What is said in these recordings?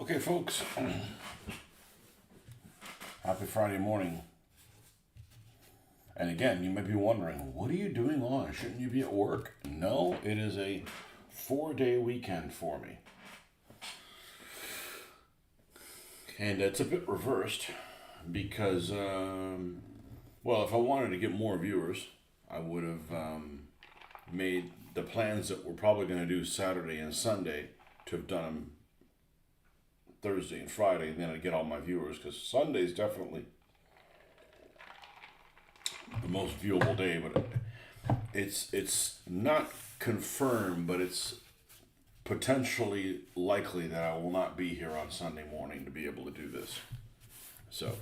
Okay, folks, happy Friday morning. And again, you may be wondering, what are you doing on? Shouldn't you be at work? No, it is a 4-day weekend for me. And it's a bit reversed because, well, if I wanted to get more viewers, I would have made the plans that we're probably going to do Saturday and Sunday to have done them Thursday and Friday, and then I'd get all my viewers, because Sunday's definitely the most viewable day, but it's not confirmed, but it's potentially likely that I will not be here on Sunday morning to be able to do this. So,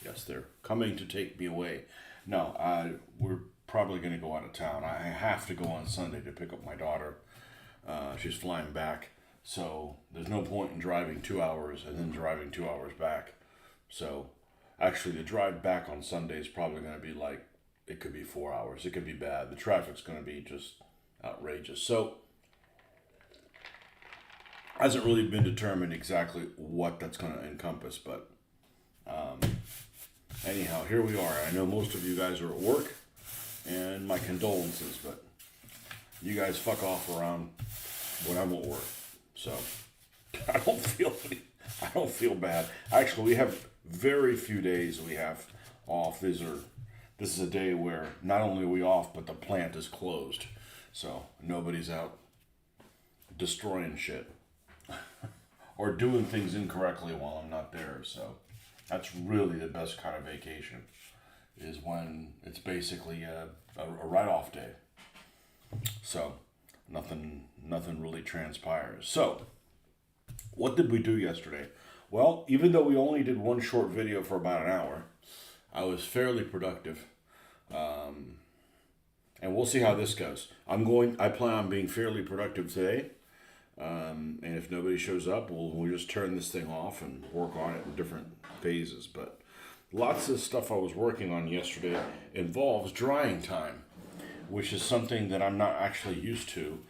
yes, they're coming to take me away. No, we're probably going to go out of town. I have to go on Sunday to pick up my daughter. She's flying back. So there's no point in driving 2 hours and then driving 2 hours back. So actually the drive back on Sunday is probably going to be like, it could be 4 hours. It could be bad. The traffic's going to be just outrageous. So hasn't really been determined exactly what that's going to encompass. But anyhow, here we are. I know most of you guys are at work, and my condolences, but you guys fuck off around when I'm at work. So I don't feel bad. Actually, we have very few days we have off. This is a day where not only are we off, but the plant is closed. So nobody's out destroying shit or doing things incorrectly while I'm not there. So that's really the best kind of vacation, is when it's basically a write-off day. So nothing really transpires. So, what did we do yesterday? Well, even though we only did one short video for about an hour, I was fairly productive. And we'll see how this goes. I plan on being fairly productive today. And if nobody shows up, we'll just turn this thing off and work on it in different phases. But lots of stuff I was working on yesterday involves drying time, which is something that I'm not actually used to.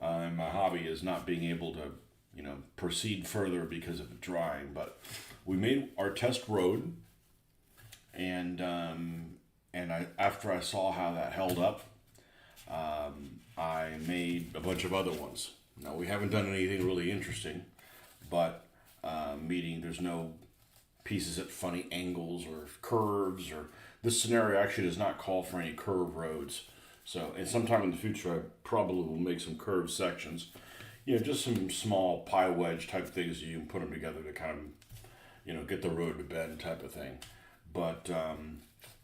And my hobby is not being able to, proceed further because of the drying. But we made our test road, and after I saw how that held up, I made a bunch of other ones. Now, we haven't done anything really interesting, but meaning there's no pieces at funny angles or curves, or this scenario actually does not call for any curved roads. So, and sometime in the future, I probably will make some curved sections. Just some small pie wedge type things that you can put them together to kind of, get the road to bend type of thing. But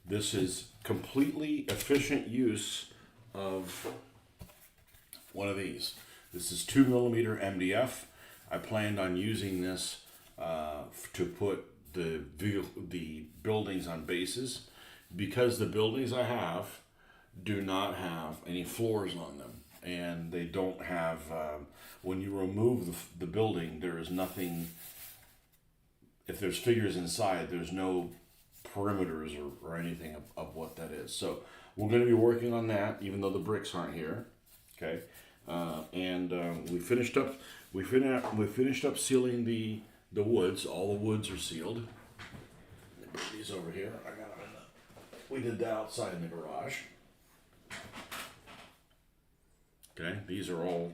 this is completely efficient use of one of these. This is 2mm MDF. I planned on using this to put the buildings on bases, because the buildings I have do not have any floors on them, and they don't have, when you remove the building, there is nothing. If there's figures inside, there's no perimeters or anything of what that is. So we're going to be working on that, even though the bricks aren't here. Okay, and we finished up sealing the woods. All the woods are sealed. Let me put these over here. I got them we did that outside in the garage. Okay, these are all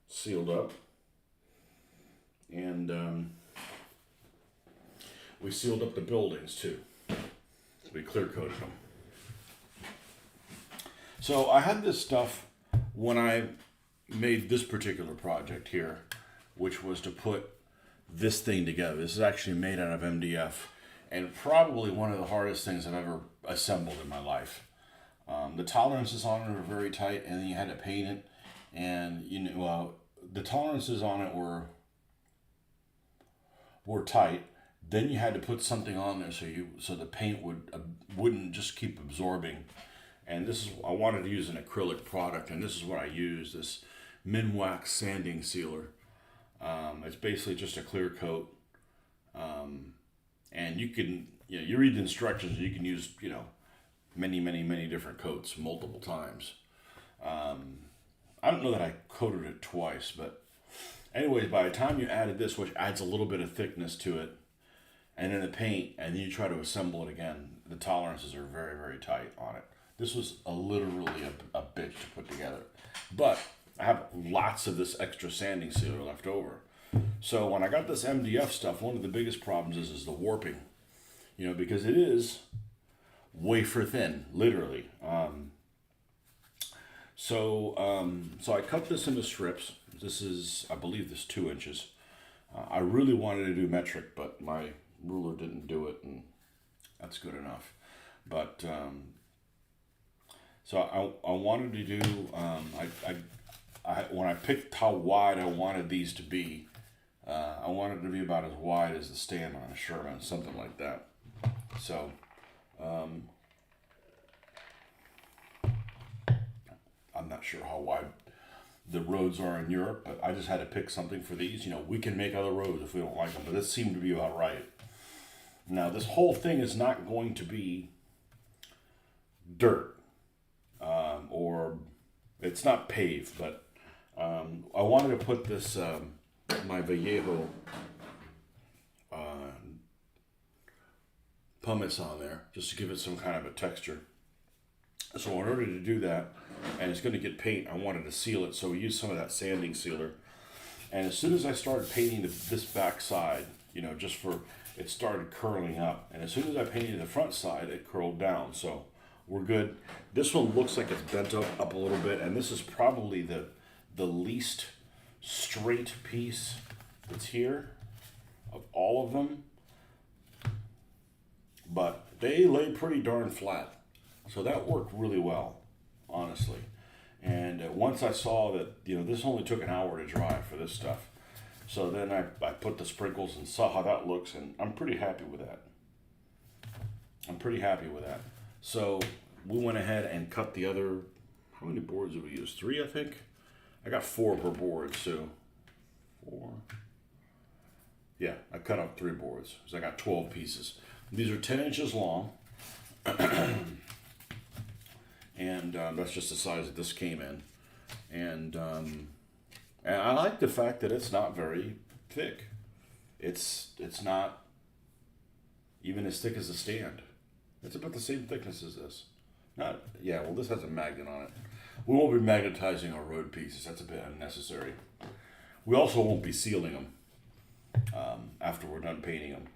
sealed up, and we sealed up the buildings too. We clear coated them. So I had this stuff when I made this particular project here, which was to put this thing together. This is actually made out of MDF, and probably one of the hardest things I've ever assembled in my life. The tolerances on it are very tight, and then you had to paint it, and the tolerances on it were tight. Then you had to put something on there so the paint wouldn't just keep absorbing. And I wanted to use an acrylic product, and this is what I use, this Minwax sanding sealer. It's basically just a clear coat, and you can you read the instructions, and you can use many different coats multiple times. I don't know that I coated it twice, but Anyways, by the time you added this, which adds a little bit of thickness to it, and then the paint, and then you try to assemble it again, the tolerances are very, very tight on it. This was literally a bitch to put together. But I have lots of this extra sanding sealer left over. So when I got this MDF stuff, one of the biggest problems is the warping. Because it is wafer thin, literally. So I cut this into strips. This is, I believe, this 2 inches. I really wanted to do metric, but my ruler didn't do it, and that's good enough. But so I wanted to do. When I picked how wide I wanted these to be, I wanted to be about as wide as the stand on a Sherman, something like that. So. I'm not sure how wide the roads are in Europe, but I just had to pick something for these. We can make other roads if we don't like them, but this seemed to be about right. Now, this whole thing is not going to be dirt, or it's not paved, but I wanted to put this, my Vallejo pumice on there, just to give it some kind of a texture. So in order to do that, and it's going to get paint, I wanted to seal it, so we used some of that sanding sealer. And as soon as I started painting this back side, it started curling up. And as soon as I painted the front side, it curled down. So we're good. This one looks like it's bent up a little bit, and this is probably the least straight piece that's here of all of them. But they lay pretty darn flat. So that worked really well, honestly. And once I saw that, this only took an hour to dry for this stuff. So then I put the sprinkles and saw how that looks, and I'm pretty happy with that. So we went ahead and cut the other, how many boards did we use? 3, I think? I got 4 per board, so 4. Yeah, I cut out 3 boards, because I got 12 pieces. These are 10 inches long. And that's just the size that this came in. And I like the fact that it's not very thick. It's not even as thick as the stand. It's about the same thickness as this. This has a magnet on it. We won't be magnetizing our road pieces. That's a bit unnecessary. We also won't be sealing them after we're done painting them.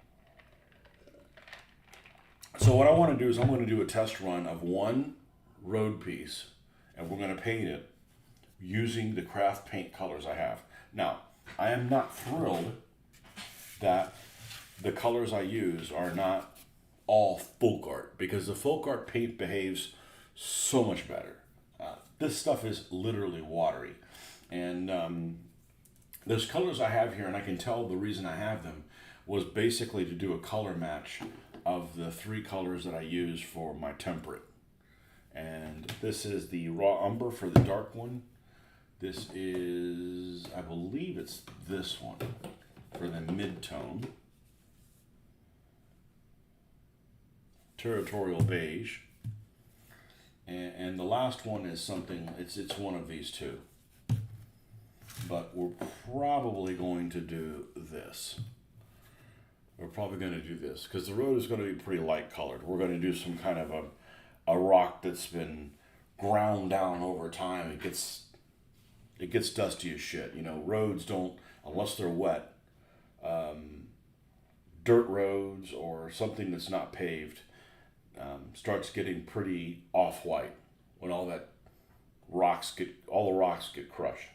So what I want to do is I'm going to do a test run of one road piece, and we're going to paint it using the craft paint colors I have. Now, I am not thrilled that the colors I use are not all folk art, because the folk art paint behaves so much better. This stuff is literally watery, and those colors I have here, and I can tell the reason I have them was basically to do a color match of the 3 colors that I use for my temperate. And this is the raw umber for the dark one. This is, I believe it's this one for the mid-tone. Territorial beige. And the last one is something, it's one of these 2. But we're probably going to do this. We're probably going to do this, because the road is going to be pretty light colored. We're going to do some kind of a rock that's been ground down over time. It gets dusty as shit. Roads don't, unless they're wet, dirt roads or something that's not paved starts getting pretty off-white when all the rocks get crushed.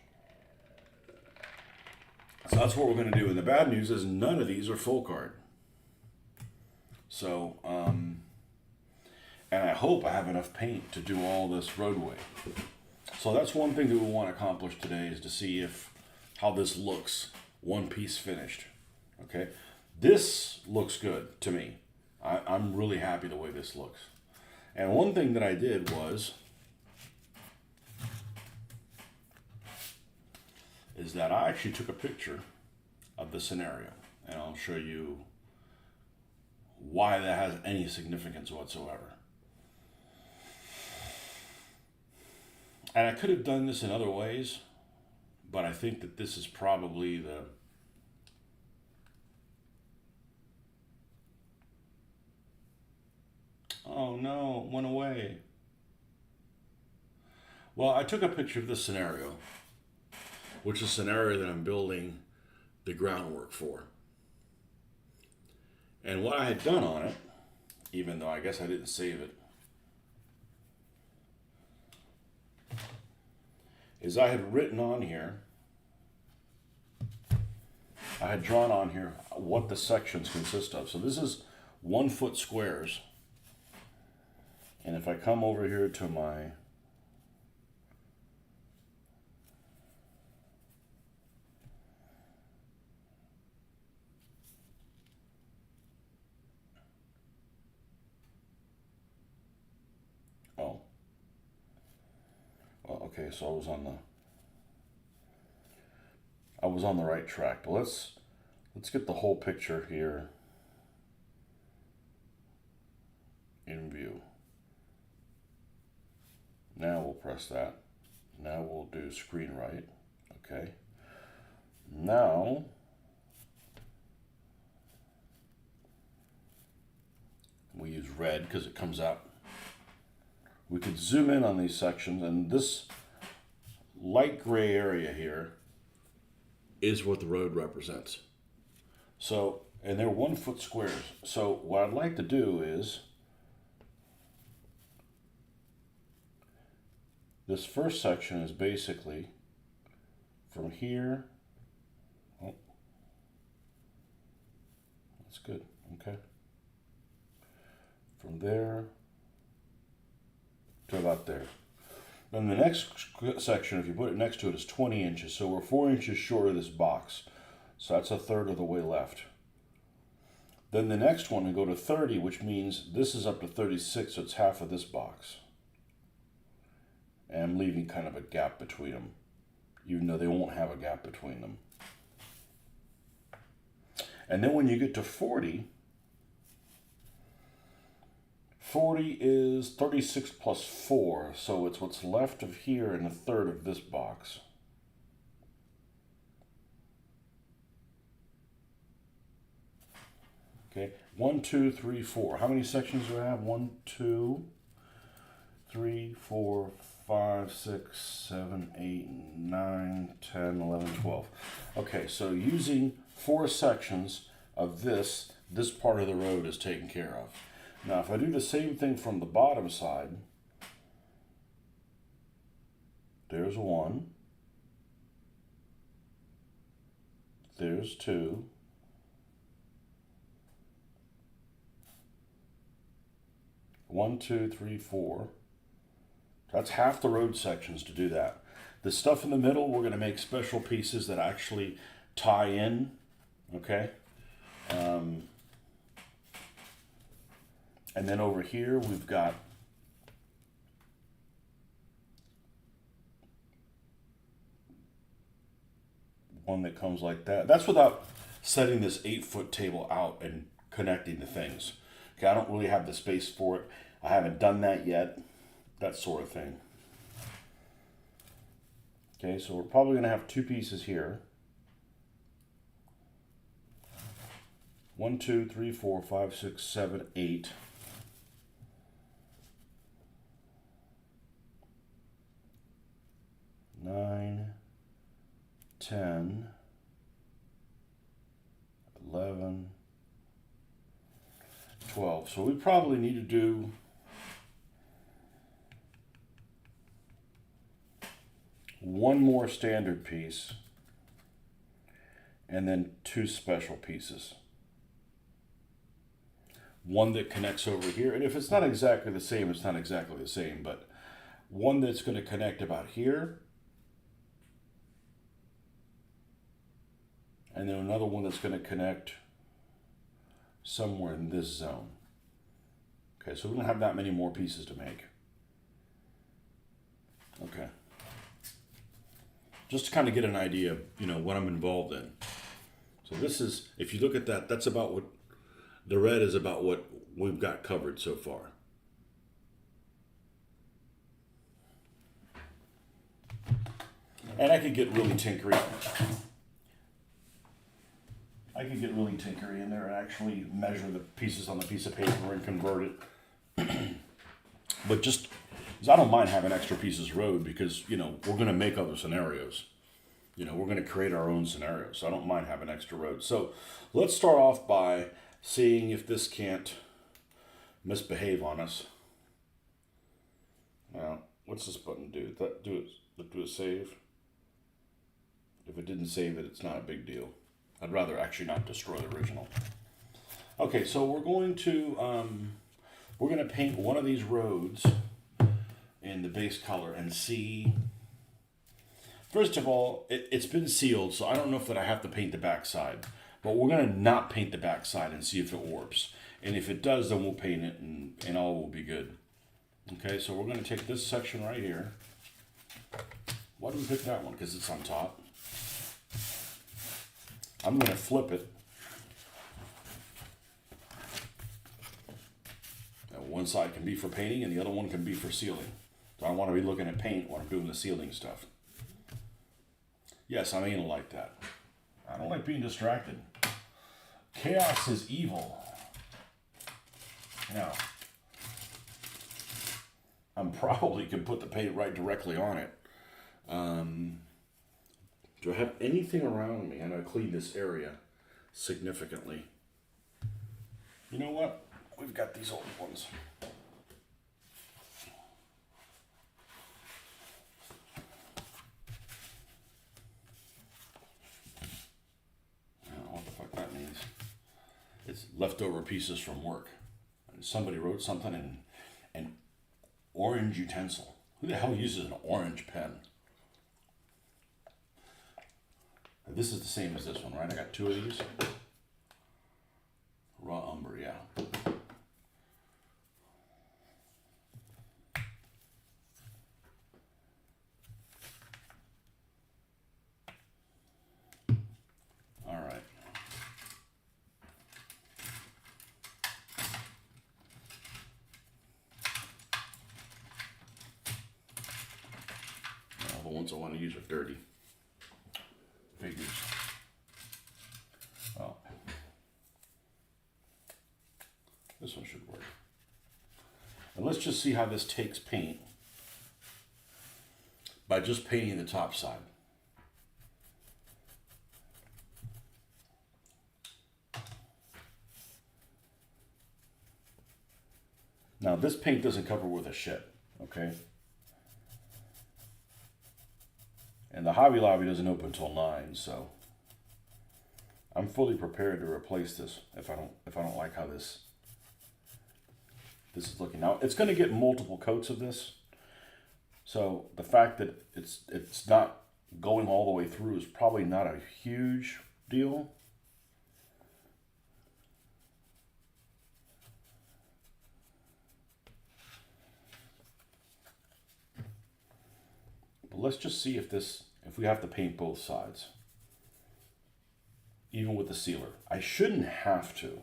So that's what we're going to do. And the bad news is none of these are folk art. So, and I hope I have enough paint to do all this roadway. So that's one thing that we want to accomplish today, is to see how this looks, one piece finished. Okay, this looks good to me. I'm really happy the way this looks. And one thing that I did is that I actually took a picture of the scenario, and I'll show you why that has any significance whatsoever. And I could have done this in other ways, but I think that this is probably the, oh no, it went away. Well, I took a picture of this scenario, which is a scenario that I'm building the groundwork for. And what I had done on it, even though I guess I didn't save it, is I had written on here, I had drawn on here what the sections consist of. So this is 1 foot squares. And if I come over here to my oh, well, okay, so I was on the right track. But let's get the whole picture here in view. Now we'll press that. Now we'll do screen right. Okay. Now we use red because it comes out. We could zoom in on these sections, and this light gray area here is what the road represents. So, and they're 1 foot squares. So what I'd like to do is, this first section is basically from here, oh, that's good, okay. From there to about there. Then the next section, if you put it next to it, is 20 inches. So we're 4 inches short of this box. So that's 1/3 of the way left. Then the next one, we go to 30, which means this is up to 36, so it's half of this box. And I'm leaving kind of a gap between them, even though they won't have a gap between them. And then when you get to 40, 40 is 36 plus 4, so it's what's left of here and 1/3 of this box. Okay, 1, 2, 3, 4. How many sections do I have? 1, 2, 3, 4, 5, 6, 7, 8, 9, 10, 11, 12. Okay, so using 4 sections of this part of the road is taken care of. Now, if I do the same thing from the bottom side, there's 1, there's 2, one, 2, 3, 4. That's half the road sections to do that. The stuff in the middle, we're going to make special pieces that actually tie in, okay? And then over here, we've got one that comes like that. That's without setting this 8-foot table out and connecting the things. Okay, I don't really have the space for it. I haven't done that yet. That sort of thing. Okay, so we're probably going to have 2 pieces here. 1, 2, 3, 4, 5, 6, 7, 8. 9, 10, 11, 12. So we probably need to do one more standard piece and then 2 special pieces. One that connects over here, and if it's not exactly the same, it's not exactly the same, but one that's going to connect about here, and then another one that's going to connect somewhere in this zone. Okay, so we don't have that many more pieces to make. Okay. Just to kind of get an idea of, what I'm involved in. So this is, if you look at that, that's about what, the red is about what we've got covered so far. And I could get really tinkery. I could get really tinkery in there and actually measure the pieces on the piece of paper and convert it. But just, 'cause I don't mind having extra pieces of road because, you know, we're going to make other scenarios. You know, we're going to create our own scenarios. So I don't mind having extra road. So let's start off by seeing if this can't misbehave on us. Now, what's this button do? Do it save? If it didn't save it, it's not a big deal. I'd rather actually not destroy the original. Okay, so we're going to paint one of these roads in the base color and see. First of all, it's been sealed, so I don't know if that I have to paint the back side. But we're going to not paint the back side and see if it warps. And if it does, then we'll paint it and all will be good. Okay, so we're going to take this section right here. Why do we pick that one? Because it's on top. I'm going to flip it. Now, one side can be for painting and the other one can be for sealing. So I want to be looking at paint when I'm doing the sealing stuff. Yes, I'm anal like that. I don't like being distracted. Chaos is evil. Now, I'm probably can put the paint right directly on it. Do I have anything around me? I know I cleaned this area significantly. You know what? We've got these old ones. It's leftover pieces from work. And somebody wrote something in an orange utensil. Who the hell uses an orange pen? And this is the same as this one, right? I got two of these. Raw umber, yeah. The ones I want to use are dirty. Figures. Well, this one should work. And let's just see how this takes paint by just painting the top side. Now this paint doesn't cover worth a shit, okay? And the Hobby Lobby doesn't open until 9, so I'm fully prepared to replace this if I don't like how this is looking. Now it's going to get multiple coats of this, so the fact that it's not going all the way through is probably not a huge deal. But let's just see if we have to paint both sides. Even with the sealer. I shouldn't have to.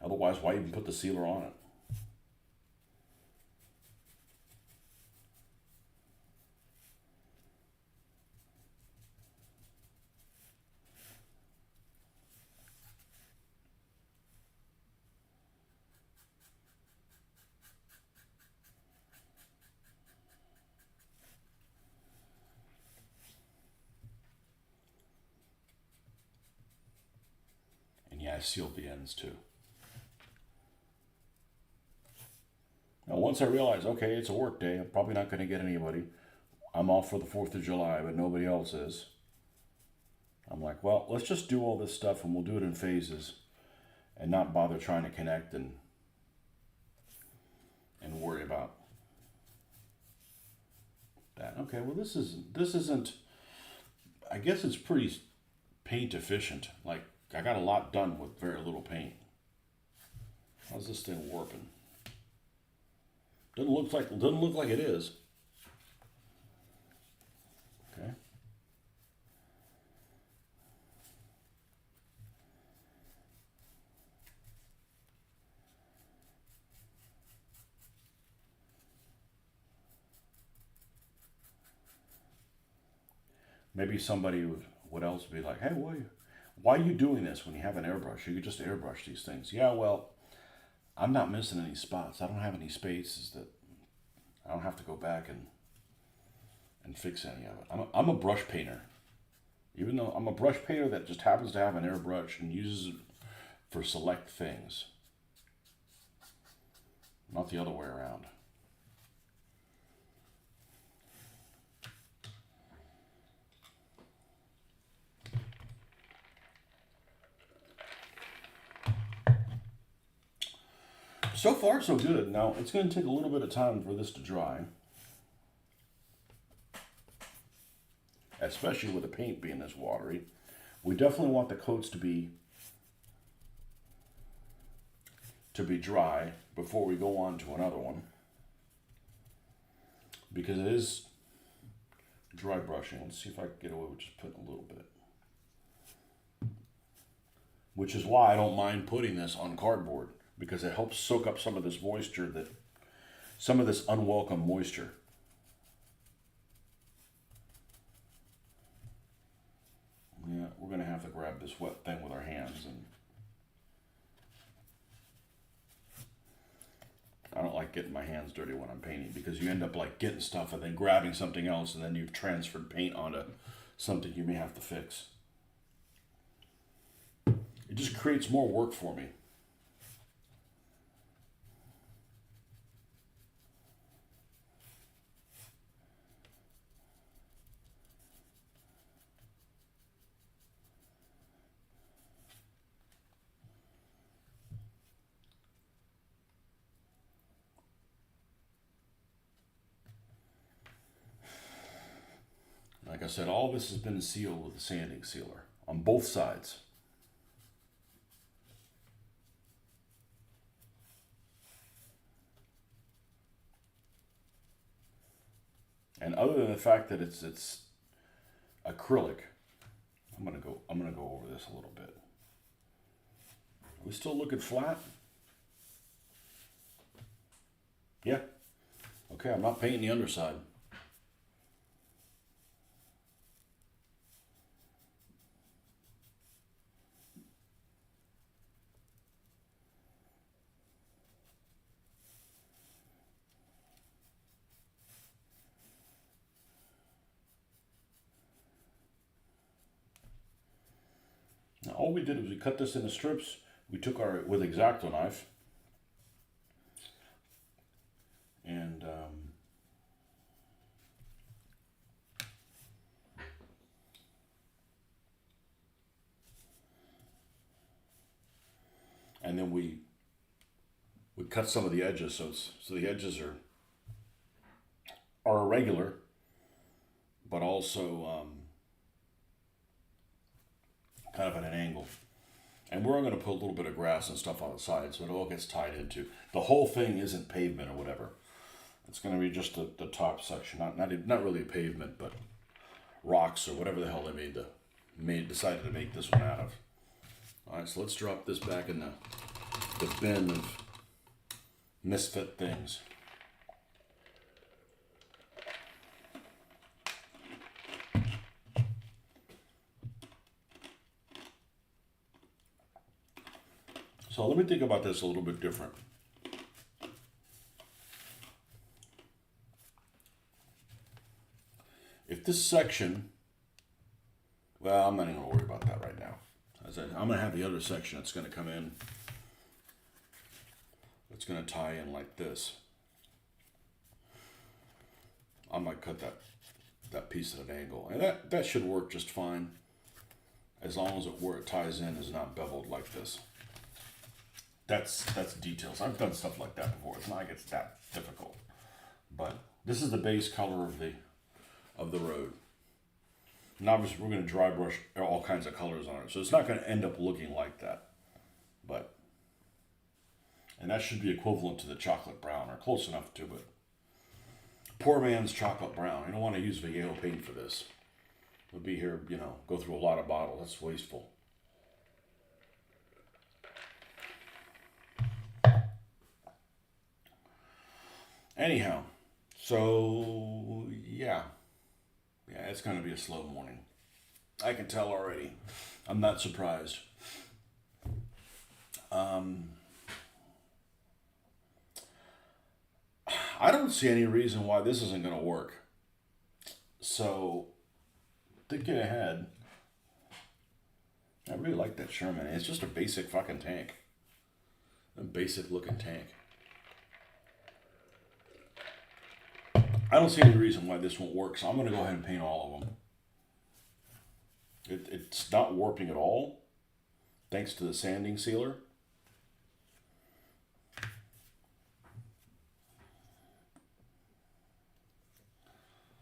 Otherwise, why even put the sealer on it? Yeah, I sealed the ends too. Now, once I realized, okay, it's a work day, I'm probably not going to get anybody. I'm off for the 4th of July, but nobody else is. I'm like, well, let's just do all this stuff and we'll do it in phases and not bother trying to connect and worry about that. Okay, well, this isn't, I guess it's pretty paint efficient. Like, I got a lot done with very little paint. How's this thing warping? Doesn't look like it is. Okay. Maybe somebody would else be like, hey, why are you doing this when you have an airbrush? You could just airbrush these things. Yeah, well, I'm not missing any spots. I don't have any spaces that I don't have to go back and fix any of it. I'm a brush painter. Even though I'm a brush painter that just happens to have an airbrush and uses it for select things. Not the other way around. So far, so good. Now, it's going to take a little bit of time for this to dry. Especially with the paint being this watery. We definitely want the coats to be dry before we go on to another one. Because it is dry brushing. Let's see if I can get away with just putting a little bit. Which is why I don't mind putting this on cardboard, because it helps soak up some of this moisture, some of this unwelcome moisture. Yeah, we're going to have to grab this wet thing with our hands, and I don't like getting my hands dirty when I'm painting, because you end up like getting stuff and then grabbing something else, and then you've transferred paint onto something you may have to fix. It just creates more work for me. Like I said, all this has been sealed with a sanding sealer on both sides. And other than the fact that it's acrylic, I'm gonna go over this a little bit. Are we still looking flat? Yeah. Okay, I'm not painting the underside. Now, all we did was we cut this into strips. We took with X-Acto knife, and then we cut some of the edges, so the edges are irregular, but also kind of at an angle. And we're going to put a little bit of grass and stuff on the side, so it all gets tied into. The whole thing isn't pavement or whatever. It's going to be just the top section, not really a pavement, but rocks or whatever the hell they decided to make this one out of. All right, so let's drop this back in the bin of misfit things. So let me think about this a little bit different. If this section, well, I'm not even going to worry about that right now. I'm going to have the other section that's going to come in. It's going to tie in like this. I might cut that piece at an angle. And that should work just fine, as long as where it ties in is not beveled like this. That's details. I've done stuff like that before. It's not like it's that difficult. But this is the base color of the road. And obviously we're going to dry brush all kinds of colors on it. So it's not going to end up looking like that. And that should be equivalent to the chocolate brown, or close enough to it. Poor man's chocolate brown. I don't want to use Vallejo paint for this. We'll be here, go through a lot of bottles. That's wasteful. Anyhow, so yeah, it's going to be a slow morning. I can tell already. I'm not surprised. I don't see any reason why this isn't going to work. So, thinking ahead, I really like that Sherman. It's just a basic fucking tank. A basic looking tank. I don't see any reason why this won't work, so I'm going to go ahead and paint all of them. It's not warping at all, thanks to the sanding sealer.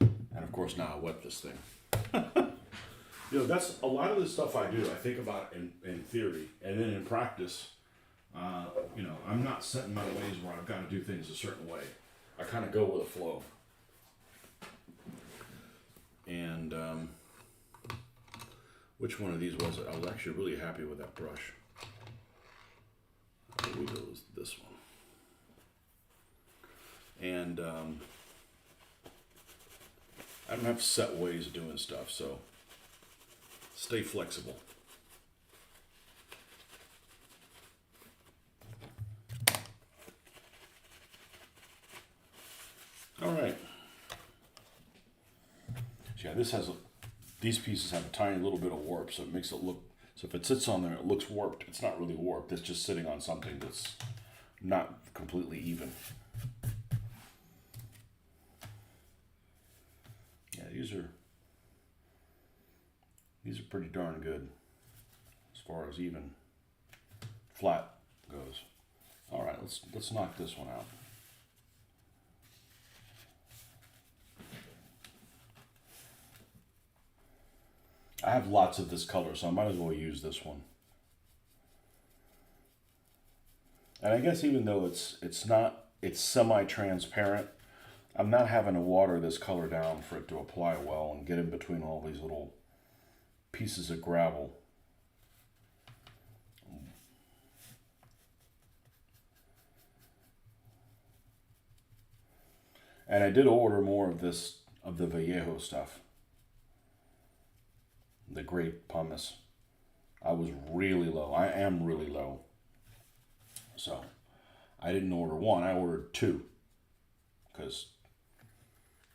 And of course now I wet this thing. That's a lot of the stuff I do. I think about in theory, and then in practice, I'm not set in my ways where I've got to do things a certain way. I kind of go with the flow. And which one of these was it? I was actually really happy with that brush. I believe it was this one. And I don't have set ways of doing stuff, so stay flexible. All right. So yeah, these pieces have a tiny little bit of warp, so it makes it look, so if it sits on there, it looks warped. It's not really warped. It's just sitting on something that's not completely even. Yeah, these are pretty darn good as far as even flat goes. All right, let's knock this one out. I have lots of this color, so I might as well use this one. And I guess even though it's semi-transparent, I'm not having to water this color down for it to apply well and get in between all these little pieces of gravel. And I did order more of this, of the Vallejo stuff. The grape pumice. I was really low. I am really low. So I didn't order one, I ordered two. Because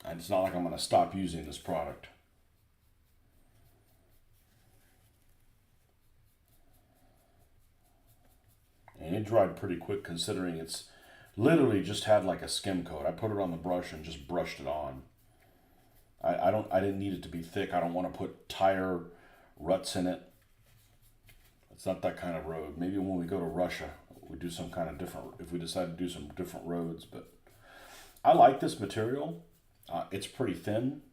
it's not like I'm going to stop using this product. And it dried pretty quick considering it's literally just had like a skim coat. I put it on the brush and just brushed it on. I didn't need it to be thick. I don't want to put tire ruts in it. It's not that kind of road. Maybe when we go to Russia, we do some kind of different, if we decide to do some different roads. But I like this material. It's pretty thin.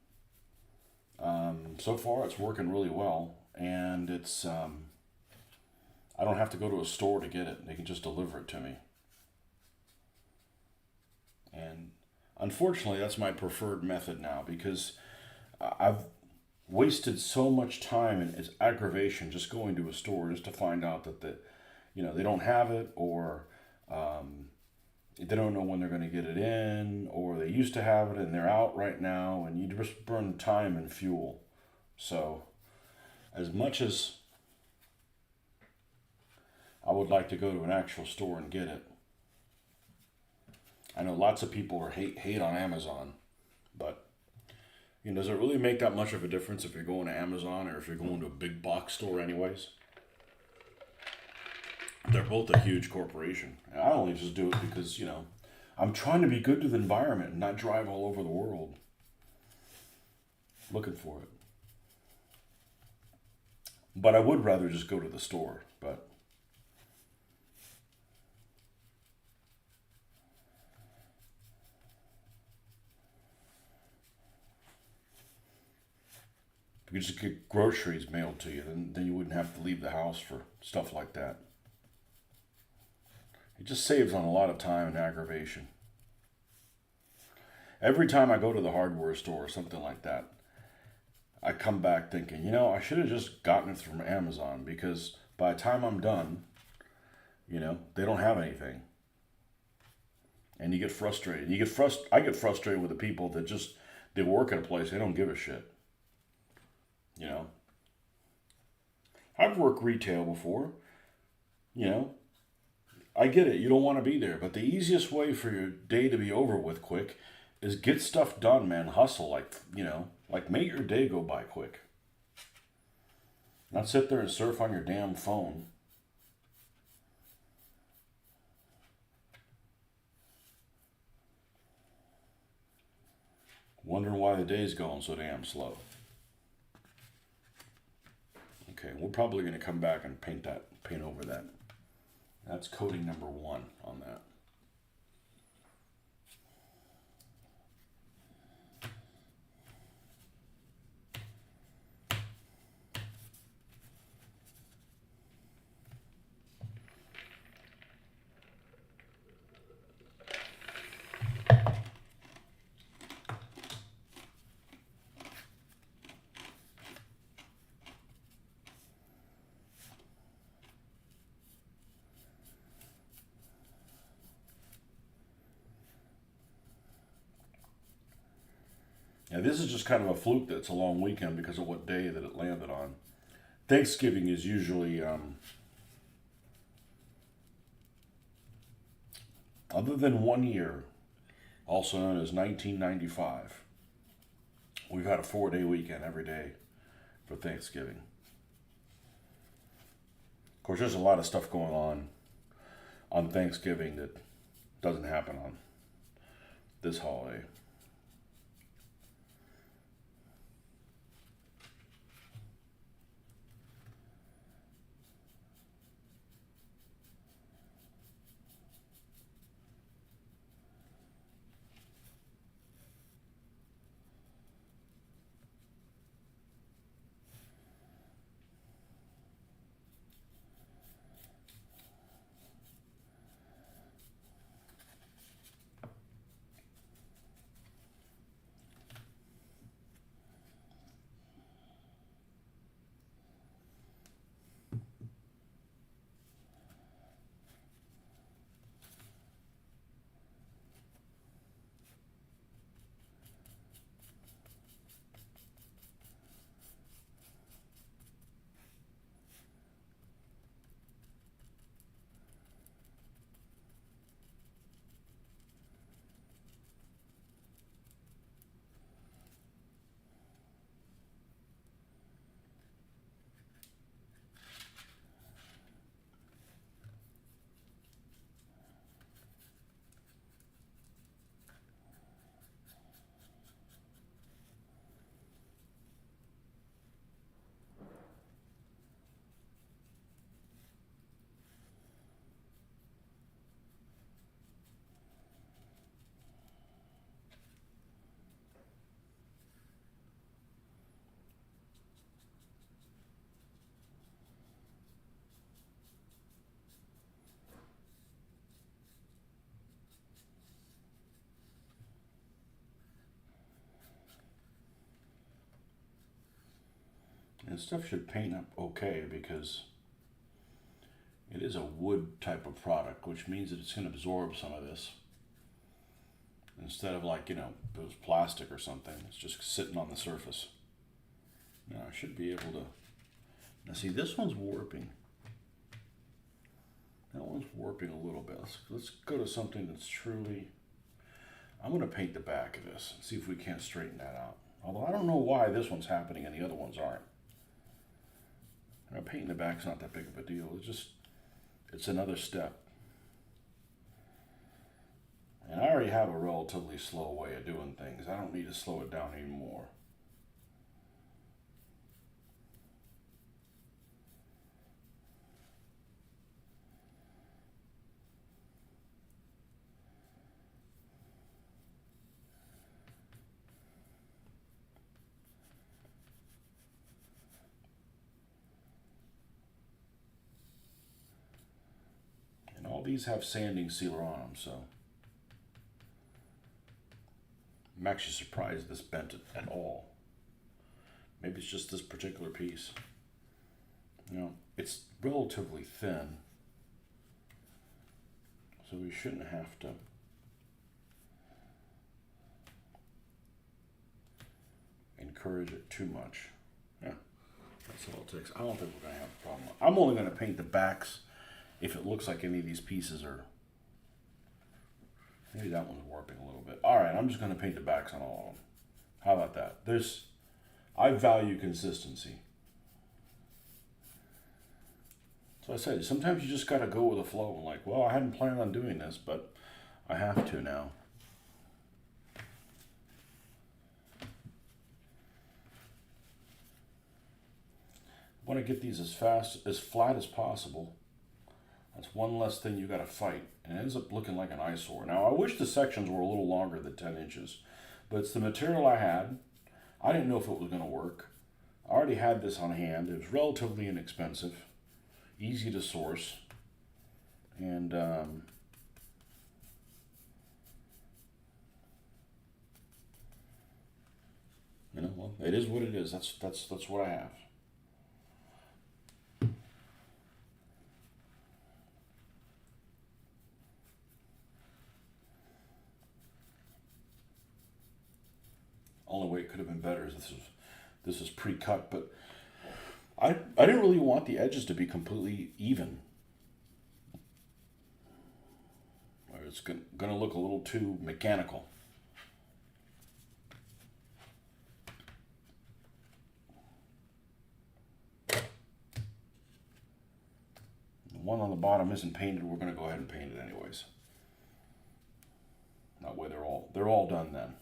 So far it's working really well. And it's, I don't have to go to a store to get it. They can just deliver it to me. And unfortunately, that's my preferred method now because I've wasted so much time and it's aggravation just going to a store just to find out that they don't have it, or they don't know when they're going to get it in, or they used to have it and they're out right now, and you just burn time and fuel. So as much as I would like to go to an actual store and get it, I know lots of people hate on Amazon, but does it really make that much of a difference if you're going to Amazon or if you're going to a big box store anyways? They're both a huge corporation. I only just do it because, I'm trying to be good to the environment and not drive all over the world looking for it. But I would rather just go to the store, but you could just get groceries mailed to you, then you wouldn't have to leave the house for stuff like that. It just saves on a lot of time and aggravation. Every time I go to the hardware store or something like that, I come back thinking, I should have just gotten it from Amazon, because by the time I'm done, they don't have anything. And you get frustrated. I get frustrated with the people that they work at a place, they don't give a shit. You know, I've worked retail before. You know, I get it. You don't want to be there, but the easiest way for your day to be over with quick is get stuff done, man. Hustle, like make your day go by quick. Not sit there and surf on your damn phone. Wondering why the day's going so damn slow. Okay, we're probably going to come back and paint over that. That's coating number 1 on that. Yeah, this is just kind of a fluke that it's a long weekend because of what day that it landed on. Thanksgiving is usually, other than 1 year, also known as 1995, we've had a 4-day weekend every day for Thanksgiving. Of course, there's a lot of stuff going on Thanksgiving that doesn't happen on this holiday. And stuff should paint up okay because it is a wood type of product, which means that it's going to absorb some of this. Instead of if it was plastic or something, it's just sitting on the surface. Now I should be able to. Now see, this one's warping. That one's warping a little bit. Let's go to something that's truly. I'm going to paint the back of this and see if we can't straighten that out. Although I don't know why this one's happening and the other ones aren't. Painting the back's not that big of a deal. It's another step. And I already have a relatively slow way of doing things. I don't need to slow it down anymore. And all these have sanding sealer on them, so I'm actually surprised this bent at all. Maybe it's just this particular piece. It's relatively thin, so we shouldn't have to encourage it too much. Yeah, That's all it takes. I don't think we're going to have a problem. I'm only going to paint the backs if it looks like any of these pieces are... Maybe that one's warping a little bit. All right, I'm just going to paint the backs on all of them. How about that? I value consistency. So I said, sometimes you just got to go with the flow. Like, well, I hadn't planned on doing this, but I have to now. I want to get these as flat as possible. That's one less thing you got to fight. And it ends up looking like an eyesore. Now, I wish the sections were a little longer than 10 inches. But it's the material I had. I didn't know if it was going to work. I already had this on hand. It was relatively inexpensive. Easy to source. And, well, it is what it is. That's what I have. Only way it could have been better is this is pre-cut, but I didn't really want the edges to be completely even. It's going to look a little too mechanical. The one on the bottom isn't painted. We're going to go ahead and paint it anyways. That way they're all done then.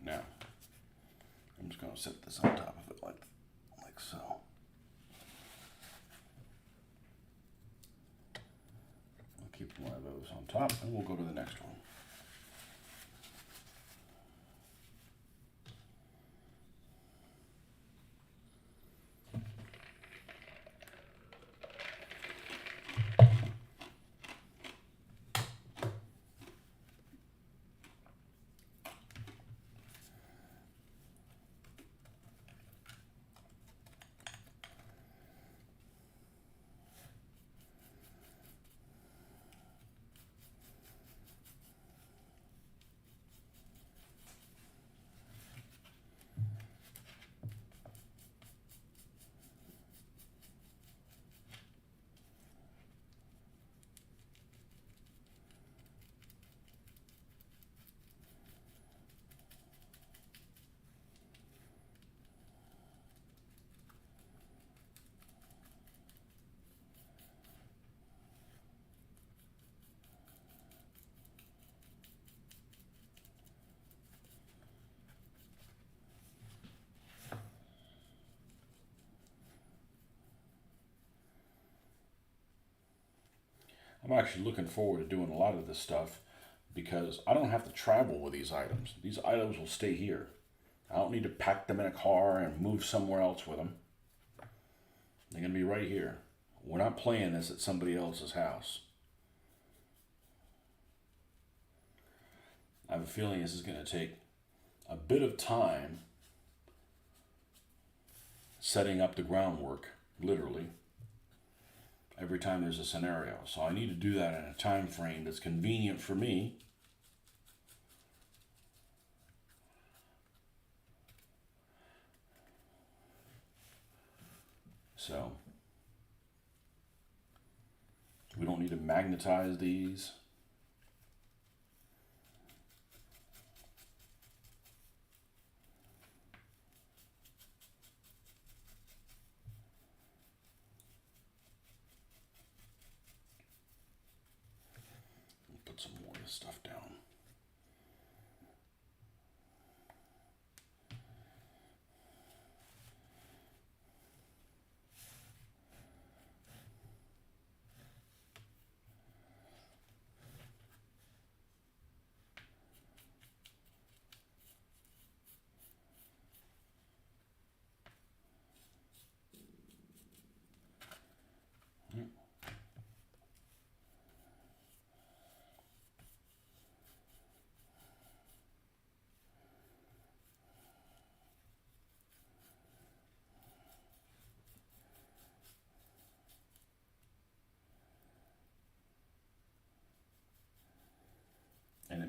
Now, I'm just going to set this on top of it like so. I'll keep one of those on top, and we'll go to the next one. I'm actually looking forward to doing a lot of this stuff because I don't have to travel with these items. These items will stay here. I don't need to pack them in a car and move somewhere else with them. They're going to be right here. We're not playing this at somebody else's house. I have a feeling this is going to take a bit of time setting up the groundwork, literally, every time there's a scenario. So I need to do that in a time frame that's convenient for me. So we don't need to magnetize these. Put some more of this stuff down.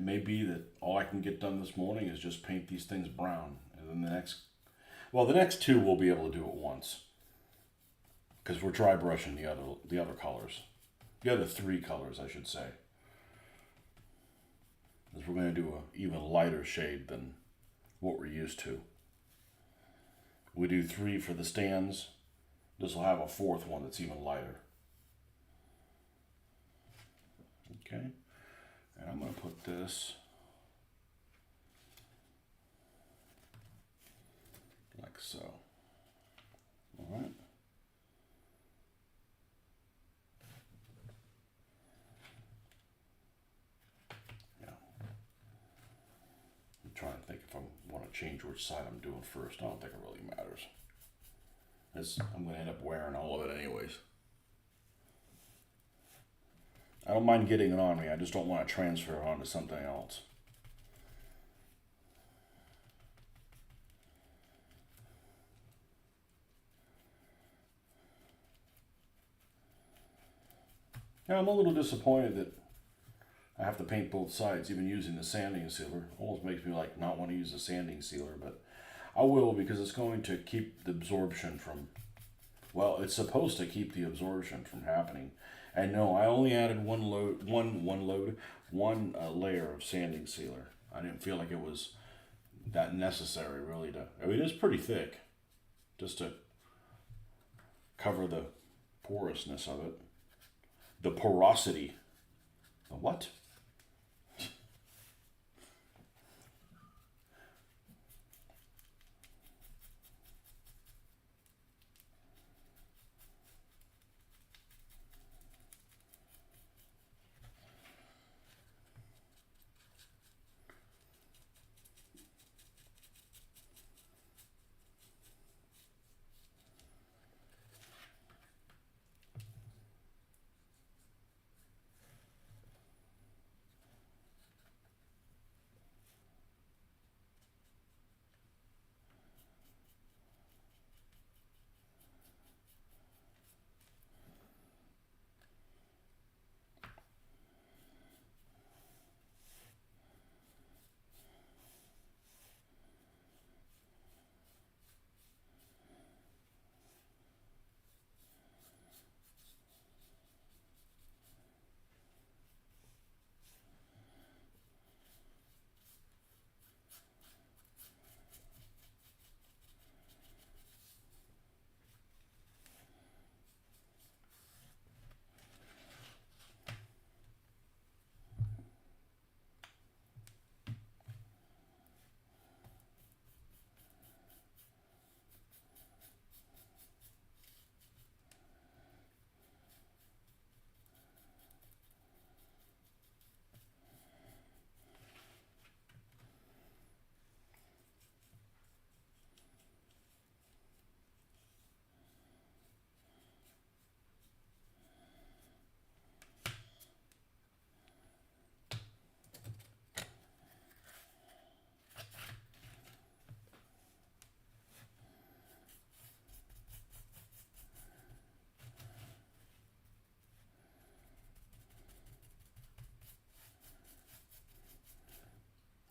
may be that all I can get done this morning is just paint these things brown, and then the next two we'll be able to do at once, because we're dry brushing the other colors, the other three colors, I should say. Because we're going to do a even lighter shade than what we're used to. We do 3 for the stands. This will have a 4th one that's even lighter. Okay, and I'm going to put this like so. All right. Yeah. I'm trying to think if I want to change which side I'm doing first. I don't think it really matters. I'm going to end up wearing all of it anyways. I don't mind getting it on me. I just don't want to transfer it onto something else. Yeah, I'm a little disappointed that I have to paint both sides, even using the sanding sealer. Almost makes me like not want to use the sanding sealer, but I will, because it's going to keep the absorption from, well, it's supposed to keep the absorption from happening. And no, I only added one layer of sanding sealer. I didn't feel like it was that necessary, really. I mean, it's pretty thick, just to cover the porousness of it. The porosity. The what?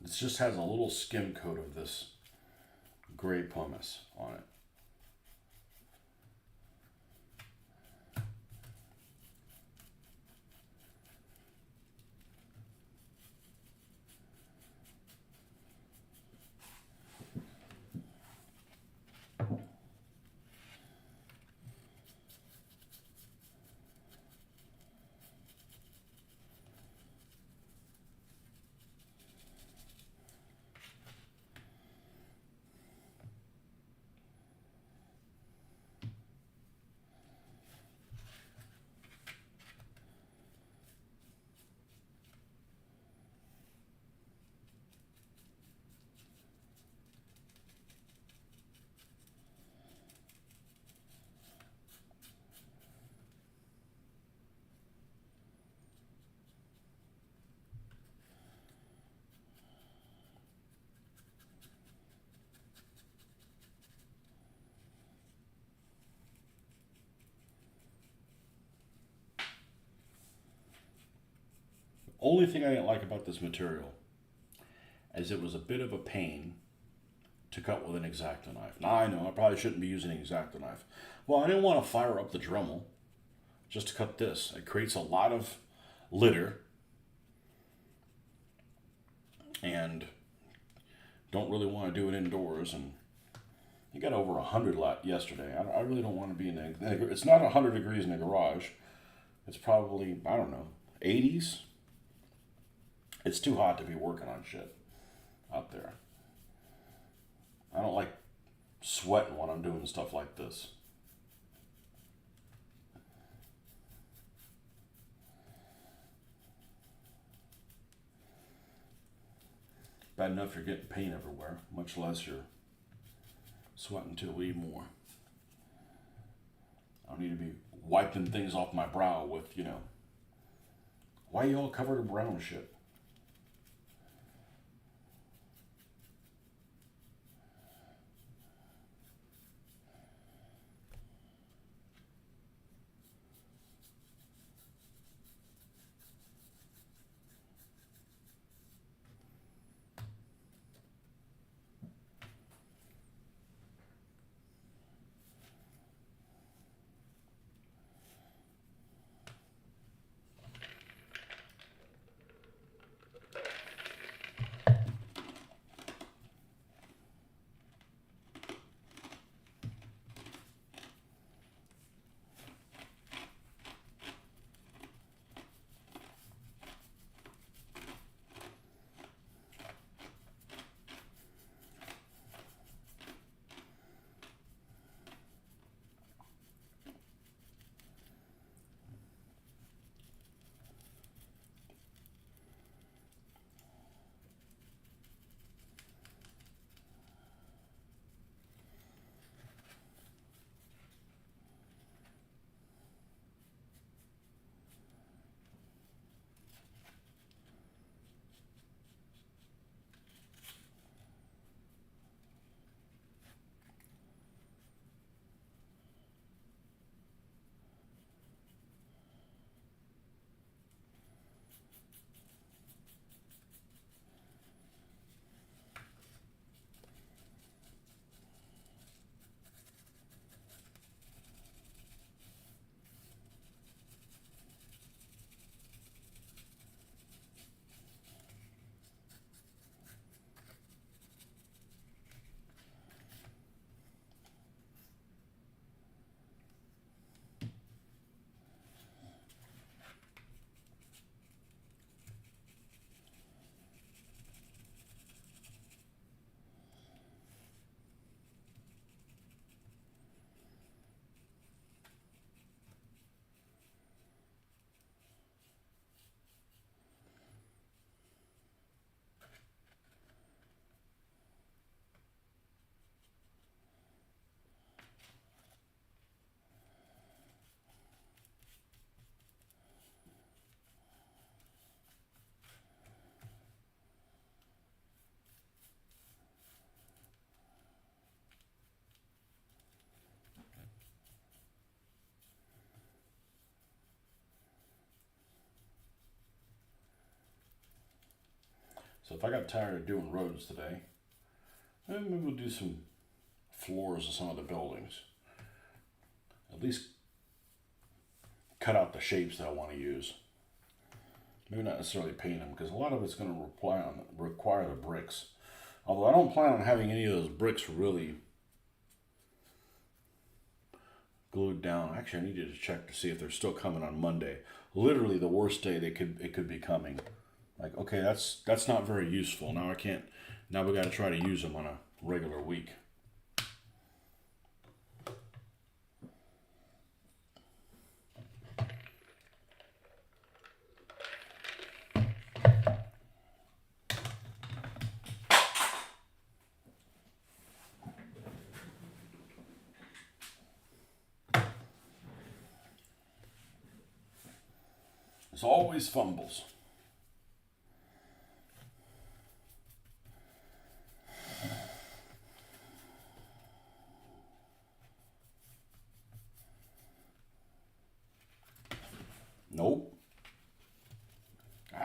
It just has a little skim coat of this gray pumice on it. Only thing I didn't like about this material as it was a bit of a pain to cut with an X-Acto knife. Now I know I probably shouldn't be using an X-Acto knife. Well, I didn't want to fire up the Dremel just to cut this. It creates a lot of litter and don't really want to do it indoors. And you got over 100 yesterday. I really don't want to be in the... It's not 100 degrees in the garage. It's probably, I don't know, 80s. It's too hot to be working on shit out there. I don't like sweating when I'm doing stuff like this. Bad enough you're getting paint everywhere, much less you're sweating to leave more. I don't need to be wiping things off my brow with, why are you all covered in brown shit? So if I got tired of doing roads today, maybe we'll do some floors of some of the buildings. At least cut out the shapes that I want to use. Maybe not necessarily paint them, because a lot of it's going to require the bricks. Although I don't plan on having any of those bricks really glued down. Actually, I needed to check to see if they're still coming on Monday. Literally the worst day it could be coming. Like, okay, that's not very useful. Now I can't. Now we got to try to use them on a regular week. There's always fumbles. Nope.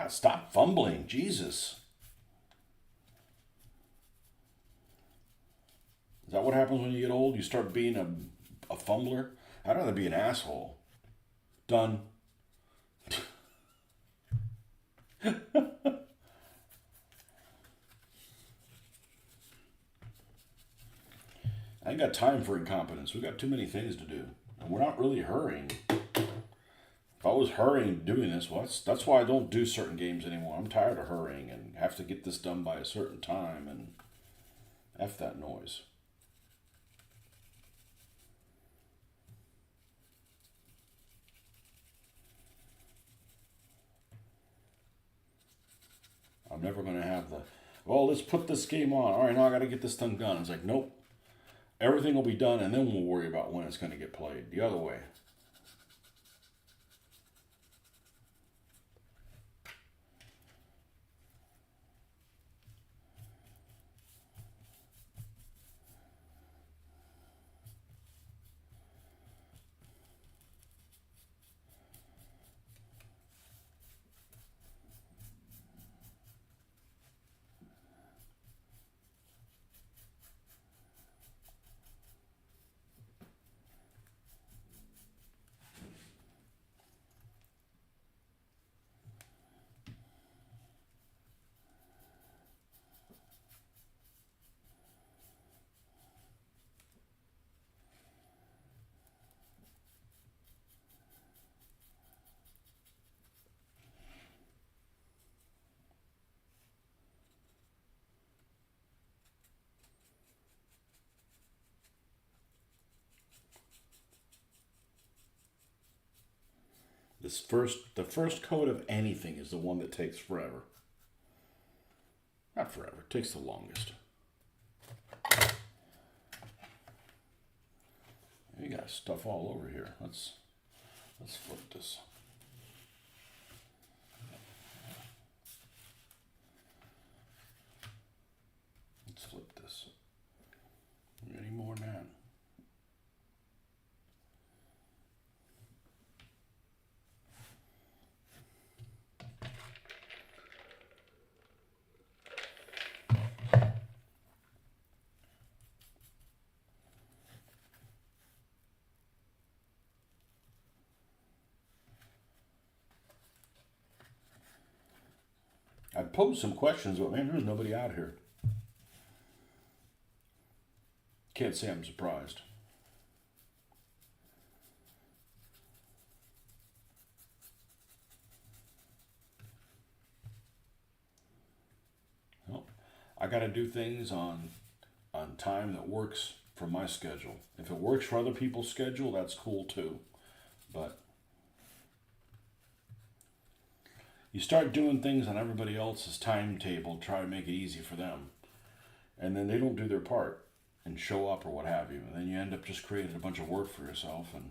Stop fumbling, Jesus. what happens when you get old? You start being a fumbler. I'd rather be an asshole. Done. I ain't got time for incompetence. We got too many things to do. And we're not really hurrying. If I was hurrying doing this, well, that's why I don't do certain games anymore. I'm tired of hurrying and have to get this done by a certain time, and F that noise. I'm never going to have the, well, let's put this game on. All right, now I got to get this thing done. It's like, nope. Everything will be done, and then we'll worry about when it's going to get played. The other way. The first coat of anything is the one that takes forever. Not forever. It takes the longest. You got stuff all over here. Let's flip this. Let's flip this. Any more than that? I posed some questions, but man, there's nobody out here. Can't say I'm surprised. Well, I got to do things on time that works for my schedule. If it works for other people's schedule, that's cool too. But you start doing things on everybody else's timetable, try to make it easy for them, and then they don't do their part and show up or what have you, and then you end up just creating a bunch of work for yourself. And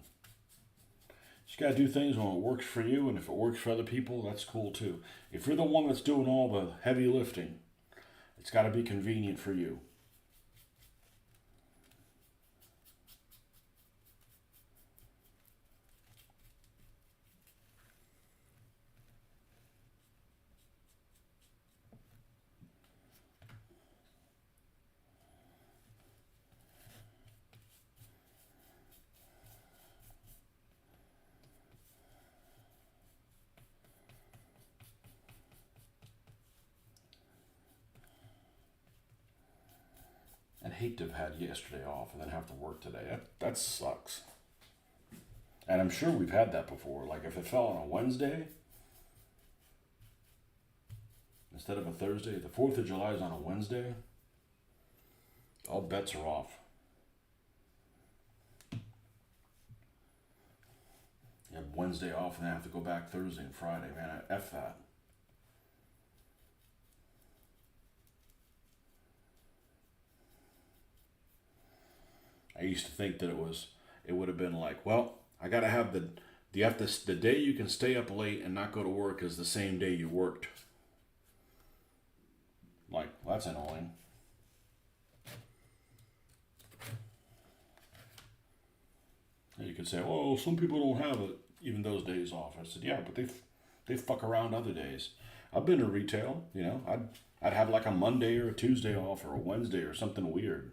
you got to do things when it works for you, and if it works for other people, that's cool too. If you're the one that's doing all the heavy lifting, it's got to be convenient for you. I'd hate to have had yesterday off and then have to work today. That sucks. And I'm sure we've had that before. Like if it fell on a Wednesday instead of a Thursday, the 4th of July is on a Wednesday, all bets are off. You have Wednesday off and then have to go back Thursday and Friday. Man, I F that. I used to think that it would have been like, well, I gotta have the day you can stay up late and not go to work is the same day you worked. Like, well, that's annoying. And you could say, oh, some people don't have it, even those days off. I said, yeah, but they fuck around other days. I've been in retail, you know. I'd have like a Monday or a Tuesday off or a Wednesday or something weird.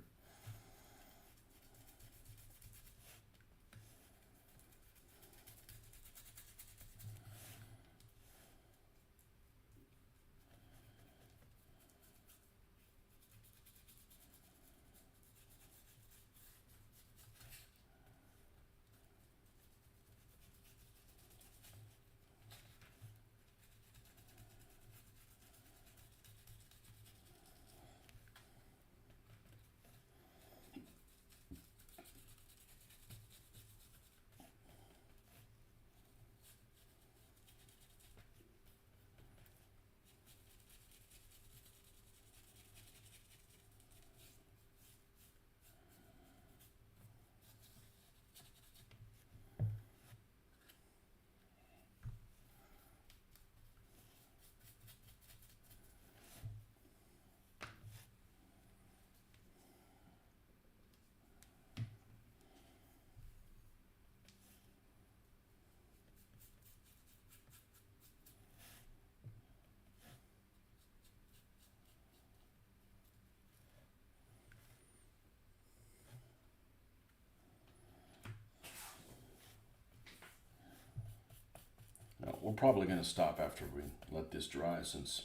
probably going to stop after we let this dry since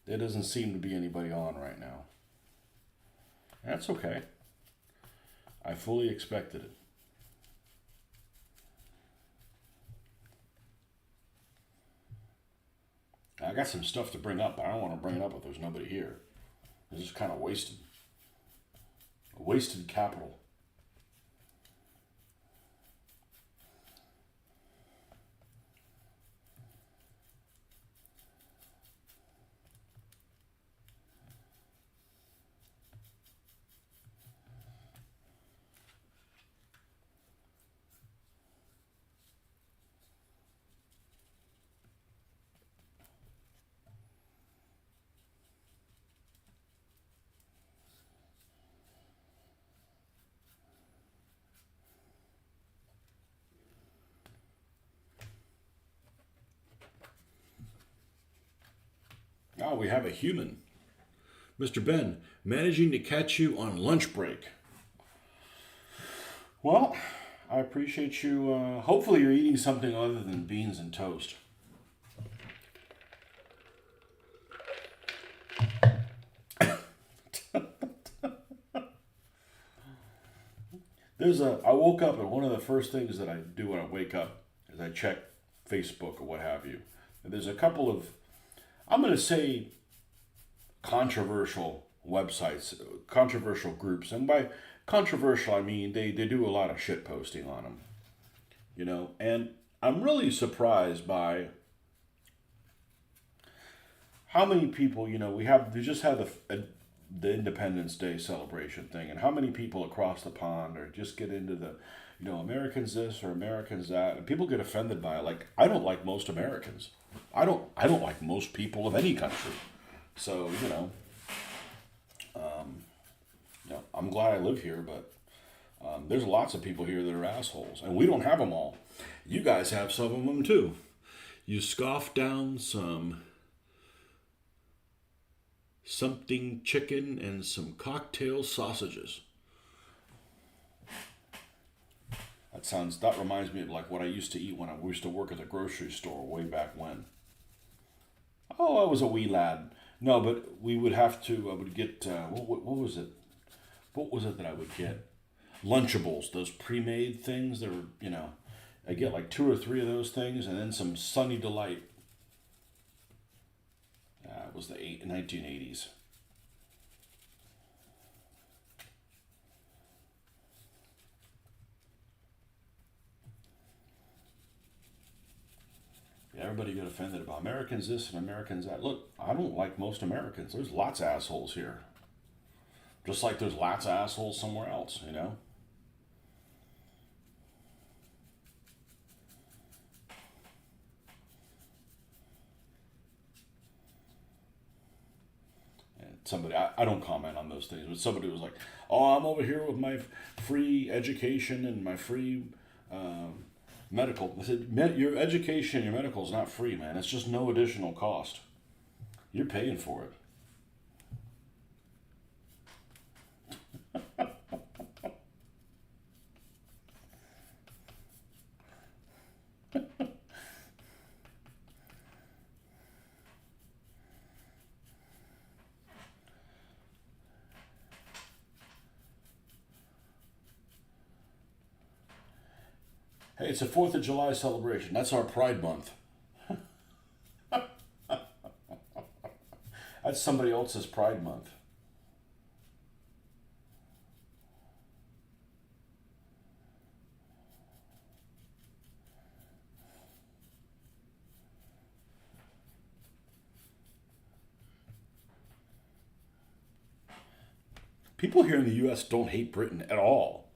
there doesn't seem to be anybody on right now. That's okay. I fully expected it. I got some stuff to bring up, but I don't want to bring it up if there's nobody here. It's just kind of wasted. Wasted capital. Oh, we have a human. Mr. Ben, managing to catch you on lunch break. Well, I appreciate you. Hopefully you're eating something other than beans and toast. I woke up and one of the first things that I do when I wake up is I check Facebook or what have you. And there's a couple of, I'm going to say, controversial websites, controversial groups. And by controversial, I mean they do a lot of shit posting on them. You know, and I'm really surprised by how many people, we just had the Independence Day celebration thing, and how many people across the pond are just get into the, Americans this or Americans that, and people get offended by it. Like, I don't like most Americans. I don't like most people of any country. So, I'm glad I live here, but there's lots of people here that are assholes, and we don't have them all. You guys have some of them too. You scoff down something chicken and some cocktail sausages. That reminds me of like what I used to eat when I used to work at the grocery store way back when. Oh, I was a wee lad. No, but I would get, what was it? What was it that I would get? Lunchables, those pre-made things that were, I get like 2 or 3 of those things and then some Sunny Delight. It was the 1980s. Yeah, everybody got offended about Americans this and Americans that. Look, I don't like most Americans. There's lots of assholes here. Just like there's lots of assholes somewhere else, I don't comment on those things, but somebody was like, oh, I'm over here with my free education and my free medical. I said, your education, your medical is not free, man. It's just no additional cost. You're paying for it. Hey, it's a 4th of July celebration. That's our Pride Month. That's somebody else's Pride Month. People here in the U.S. don't hate Britain at all.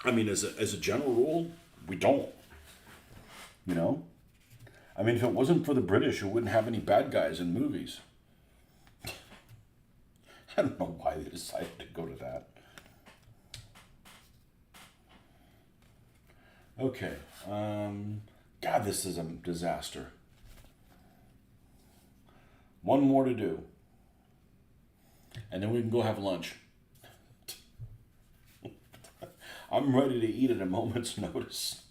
I mean, as a general rule, we don't. I mean, if it wasn't for the British, you wouldn't have any bad guys in movies. I don't know why they decided to go to that. Okay. God, this is a disaster. One more to do. And then we can go have lunch. I'm ready to eat at a moment's notice.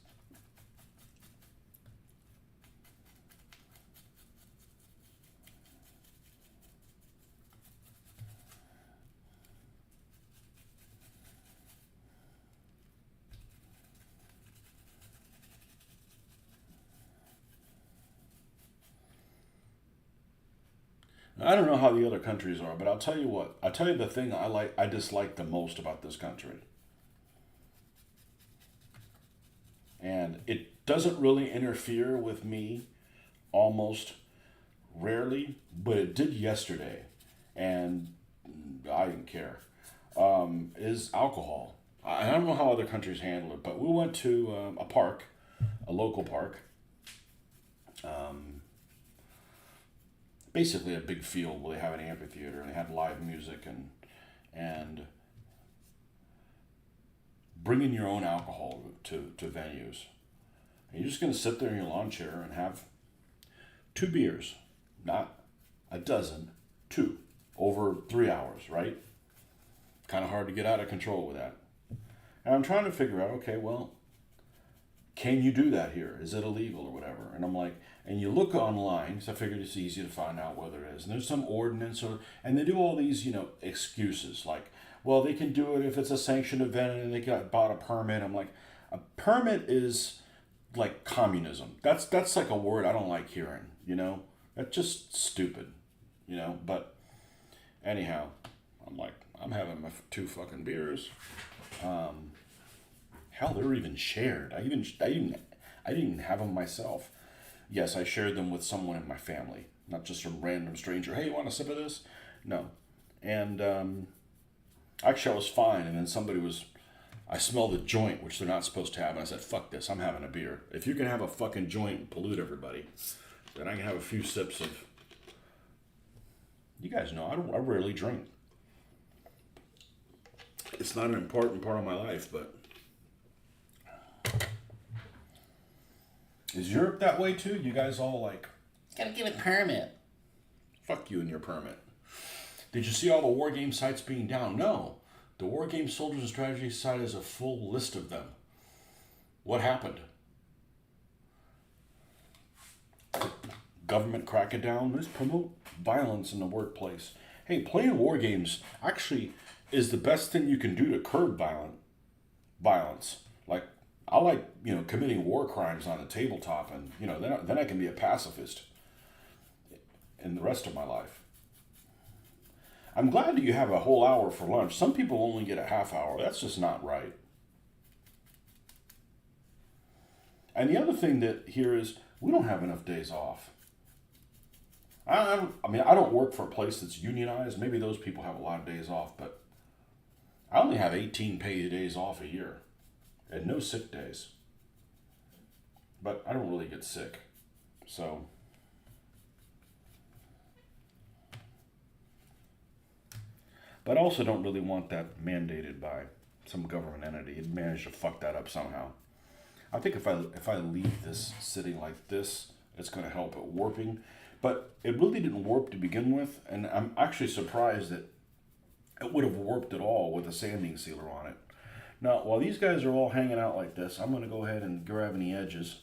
I don't know how the other countries are, but I'll tell you what. I'll tell you the thing I dislike the most about this country. And it doesn't really interfere with me almost rarely, but it did yesterday. And I didn't care. Is alcohol. I don't know how other countries handle it, but we went to a park, a local park. Um, Basically a big field where they have an amphitheater and they have live music and bringing your own alcohol to venues. And you're just going to sit there in your lawn chair and have two beers, not a dozen, two, over 3 hours, right? Kind of hard to get out of control with that. And I'm trying to figure out, okay, well, can you do that here? Is it illegal or whatever? And I'm like, and you look online, because I figured it's easy to find out whether it is. And there's some ordinance, and they do all these, excuses like, well, they can do it if it's a sanctioned event and they got bought a permit. I'm like, a permit is like communism. That's like a word I don't like hearing, That's just stupid, But anyhow, I'm like, I'm having my two fucking beers. Hell, they're even shared. I didn't have them myself. Yes, I shared them with someone in my family, not just some random stranger. Hey, you want a sip of this? No. And actually, I was fine. And then I smelled a joint, which they're not supposed to have. And I said, fuck this, I'm having a beer. If you can have a fucking joint and pollute everybody, then I can have a few sips of... You guys know, I rarely drink. It's not an important part of my life, but... Is Europe that way too? You guys all like... Gotta give a permit. Fuck you and your permit. Did you see all the war game sites being down? No. The War Game Soldiers and Strategy site has a full list of them. What happened? Government crack it down. Let's promote violence in the workplace. Hey, playing war games actually is the best thing you can do to curb violence. Like, I like, committing war crimes on a tabletop and, then I can be a pacifist in the rest of my life. I'm glad that you have a whole hour for lunch. Some people only get a half hour. That's just not right. And the other thing that here is we don't have enough days off. I don't work for a place that's unionized. Maybe those people have a lot of days off, but I only have 18 paid days off a year and no sick days. But I don't really get sick, so... But I also don't really want that mandated by some government entity. It managed to fuck that up somehow. I think if I leave this sitting like this, it's going to help it warping. But it really didn't warp to begin with, and I'm actually surprised that it would have warped at all with a sanding sealer on it. Now, while these guys are all hanging out like this, I'm going to go ahead and grab any edges.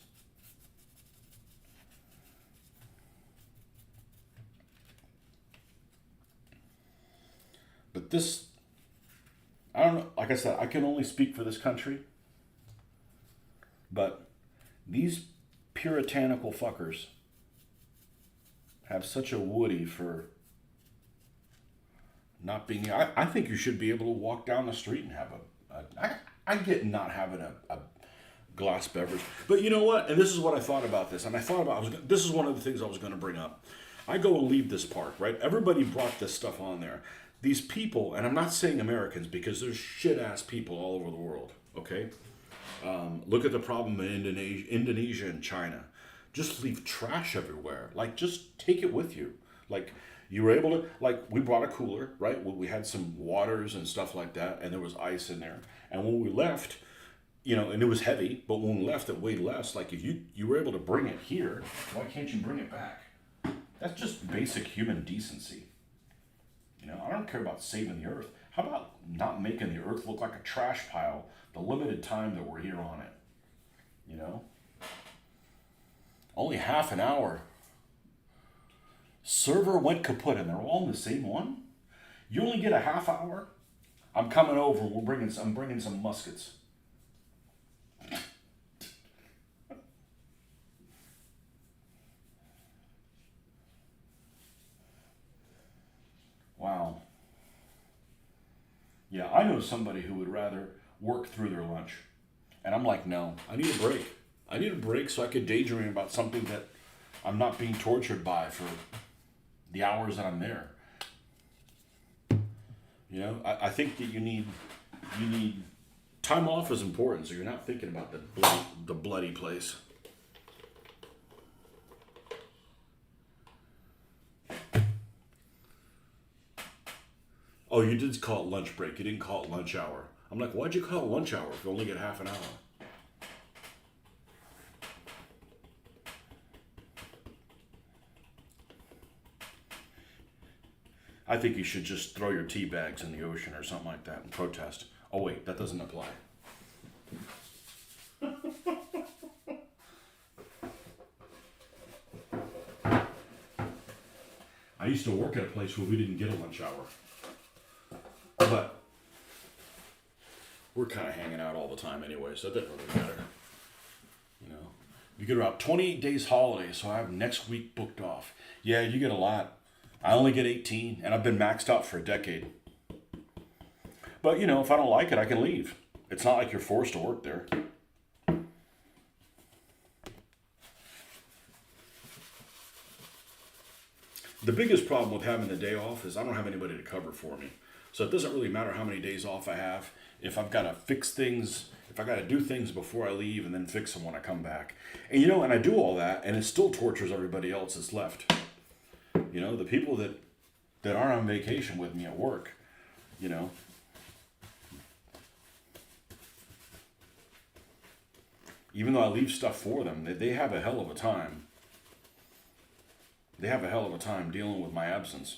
But this, I don't know, like I said, I can only speak for this country. But these puritanical fuckers have such a woody for not being... I think you should be able to walk down the street and have I get not having a glass beverage. But you know what? And this is what I thought about this. And this is one of the things I was going to bring up. I go and leave this park, right? Everybody brought this stuff on there. These people, and I'm not saying Americans because there's shit-ass people all over the world, okay? Look at the problem in Indonesia and China. Just leave trash everywhere. Like, just take it with you. Like, you were able to, like, we brought a cooler, right? We had some waters and stuff like that, and there was ice in there. And when we left, and it was heavy, but when we left, it weighed less. Like, if you were able to bring it here, why can't you bring it back? That's just basic human decency. I don't care about saving the earth. How about not making the earth look like a trash pile the limited time that we're here on it? Only half an hour. Server went kaput and they're all in the same one? You only get a half hour? I'm coming over. I'm bringing some muskets. I know somebody who would rather work through their lunch. And I'm like, no, I need a break. I need a break so I could daydream about something that I'm not being tortured by for the hours that I'm there. You know, I think that you need time off is important, so you're not thinking about the bloody place. Oh, you did call it lunch break. You didn't call it lunch hour. I'm like, why'd you call it lunch hour if you only get half an hour? I think you should just throw your tea bags in the ocean or something like that and protest. Oh wait, that doesn't apply. I used to work at a place where we didn't get a lunch hour. But we're kind of hanging out all the time anyway, so it doesn't really matter. You know, you get about 28 days holiday, so I have next week booked off. Yeah, you get a lot. I only get 18, and I've been maxed out for a decade. But, you know, if I don't like it, I can leave. It's not like you're forced to work there. The biggest problem with having the day off is I don't have anybody to cover for me. So it doesn't really matter how many days off I have. If I've got to fix things, if I got to do things before I leave and then fix them when I come back. And, you know, and I do all that, and it still tortures everybody else that's left. You know, the people that aren't on vacation with me at work, you know. Even though I leave stuff for them, they have a hell of a time. They have a hell of a time dealing with my absence.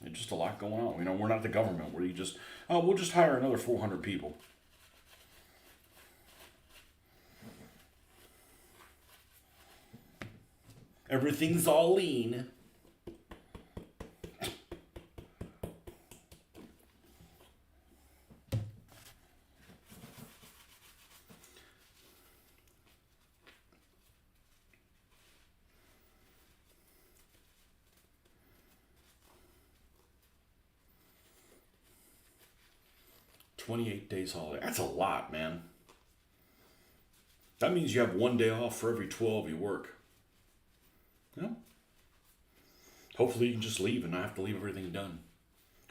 There's just a lot going on. You know, we're not the government where you just, oh, we'll just hire another 400 people. Everything's all lean. $28 days holiday. That's a lot, man. That means you have 1 day off for every 12 you work. Yeah. Hopefully you can just leave and not have to leave everything done.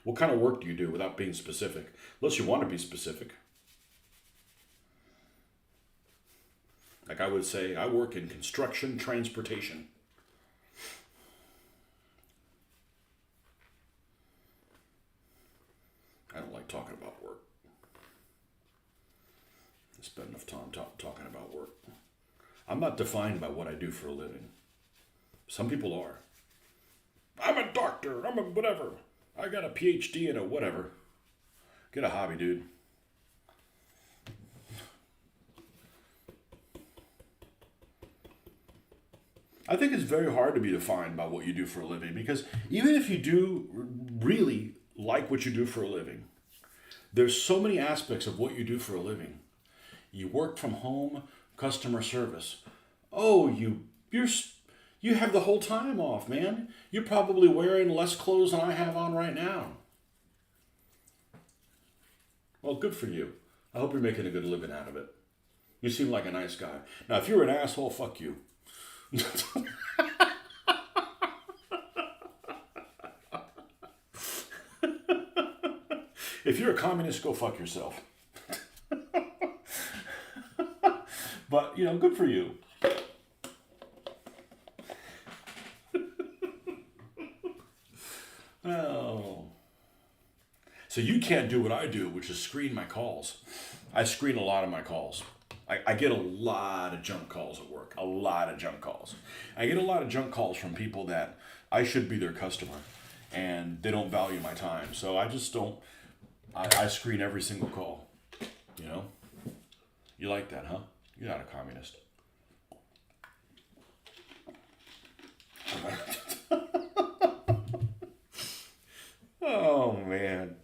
What kind of work do you do without being specific? Unless you want to be specific. Like I would say, I work in construction transportation. I don't like talking about work. I spend enough time talking about work. I'm not defined by what I do for a living. Some people are. I'm a doctor. I'm a whatever. I got a PhD in a whatever. Get a hobby, dude. I think it's very hard to be defined by what you do for a living because even if you do really like what you do for a living, there's so many aspects of what you do for a living. You work from home, customer service. Oh, you have the whole time off, man. You're probably wearing less clothes than I have on right now. Well, good for you. I hope you're making a good living out of it. You seem like a nice guy. Now, if you're an asshole, fuck you. If you're a communist, go fuck yourself. But, you know, good for you. Oh. So you can't do what I do, which is screen my calls. I screen a lot of my calls. I get a lot of junk calls at work. A lot of junk calls. I get a lot of junk calls from people that I should be their customer. And they don't value my time. So I just don't. I screen every single call. You know? You like that, huh? You're not a communist. Oh, man.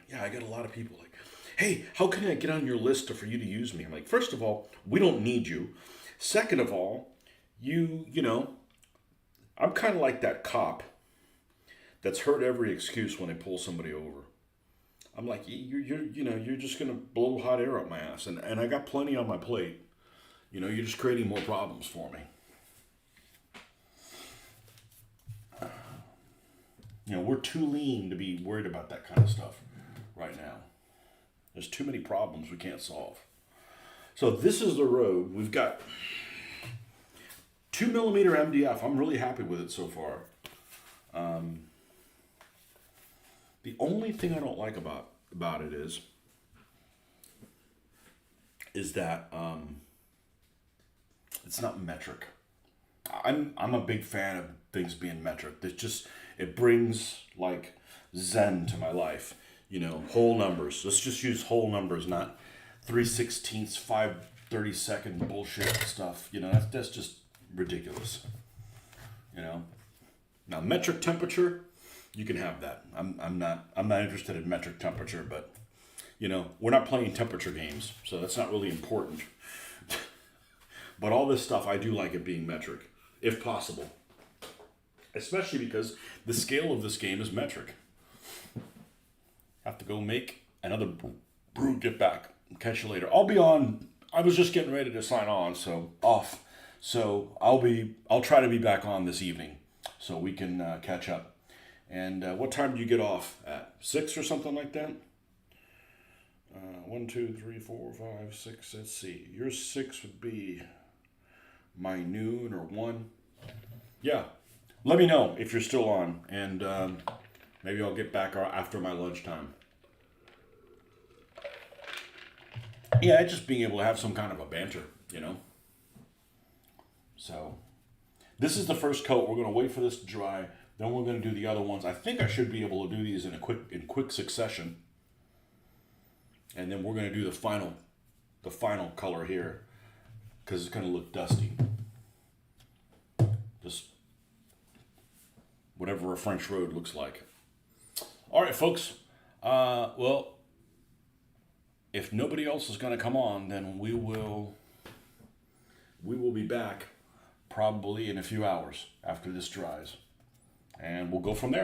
Yeah, I got a lot of people like, hey, how can I get on your list for you to use me? I'm like, first of all, we don't need you. Second of all, you know, I'm kind of like that cop that's heard every excuse when they pull somebody over. I'm like, you're just gonna blow hot air up my ass, and I got plenty on my plate. You're just creating more problems for me. We're too lean to be worried about that kind of stuff right now. There's too many problems we can't solve. So this is the road. We've got 2mm MDF. I'm really happy with it so far. The only thing I don't like about it is that it's not metric. I'm a big fan of things being metric. It brings like zen to my life. Whole numbers. Let's just use whole numbers, not 3/16, 5/32 bullshit stuff. That's just ridiculous. Now metric temperature, you can have that. I'm not interested in metric temperature, but we're not playing temperature games, so that's not really important. But all this stuff, I do like it being metric, if possible. Especially because the scale of this game is metric. Have to go make another brew, get back. Catch you later. I'll be on. I was just getting ready to sign on, so off. So I'll try to be back on this evening so we can catch up. And what time do you get off at? 6 or something like that? 1, 2, 3, 4, 5, 6. Let's see. Your 6 would be my noon or 1. Yeah. Let me know if you're still on, and maybe I'll get back after my lunchtime. Yeah, just being able to have some kind of a banter, So, this is the first coat. We're going to wait for this to dry. Then we're going to do the other ones. I think I should be able to do these in quick succession. And then we're going to do the final color here, because it's going to look dusty. Just whatever a French road looks like. All right, folks. Well, if nobody else is going to come on, then we will be back probably in a few hours after this dries, and we'll go from there.